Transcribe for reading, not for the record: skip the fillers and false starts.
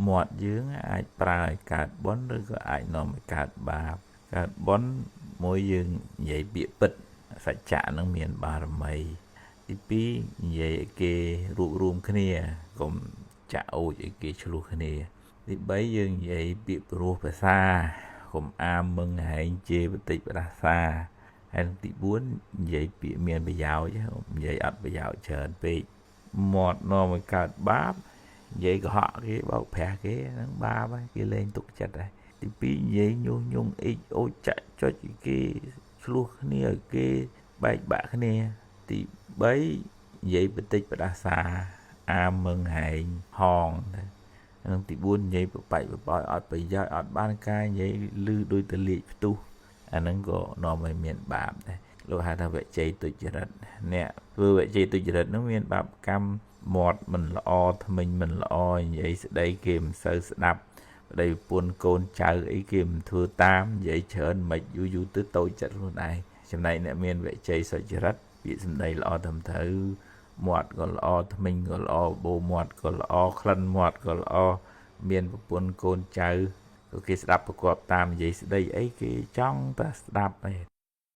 មាត់យើងអាចប្រើឲ្យកើតបុណ្យឬក៏អាចនាំឲ្យកើតបាបកើតបុណ្យមួយយើងនិយាយពាក្យពិតសច្ចៈនឹងមានបារមីទីពីរនិយាយឲ្យគេរួបរួមគ្នាកុំចាក់អូចឲ្យគេឆ្លោះគ្នាទី3យើងនិយាយពាក្យព្រោះភាសាកុំអាមមឹងហែងជេរបន្តិចផ្ដាសាហើយទី4និយាយពាក្យមានប្រយោជន៍និយាយអត់ប្រយោជន៍ច្រើនពេកមាត់នាំឲ្យកើតបាបនិយាយកុហកគេបោកប្រាស់គេហ្នឹងបាបហើយគេលែងទុកចិត្តហើយទី2និយាយញុះញង់អ៊ិចអូចចាក់ចុចគេឆ្លោះគ្នាគេបែកបាក់គ្នាទី3និយាយបន្តិចផ្ដាសាអាមមឹងហែងហងហ្នឹងទី4និយាយបបាច់បបោយអត់ប្រយោជន៍អត់បានការនិយាយលឺដូចតលាកផ្ទុះអាហ្នឹងក៏នាំឲ្យមានបាបដែរលោកហៅថាវជ័យទុច្ចរិតអ្នកធ្វើវជ័យទុច្ចរិតហ្នឹងមានបាបកម្មមាត់មិនល្អថ្មិញមិនល្អនិយាយស្ដីគេមិនសូវស្ដាប់ប្តីប្រពន្ធកូនចៅអីគេមិនធ្វើតាមនិយាយច្រើនមិនយូរទៅតូចចិត្តខ្លួនឯងចំណែកអ្នកមានវជ័យសុចរិតពាក្យសម្ដីល្អត្រឹមត្រូវមាត់ក៏ល្អថ្មិញក៏ល្អបោមាត់ក៏ល្អក្លិនមាត់ក៏ល្អមានប្រពន្ធកូនចៅក៏គេស្ដាប់ប្រកបតាមនិយាយស្ដីអីគេចង់តែស្ដាប់ឯង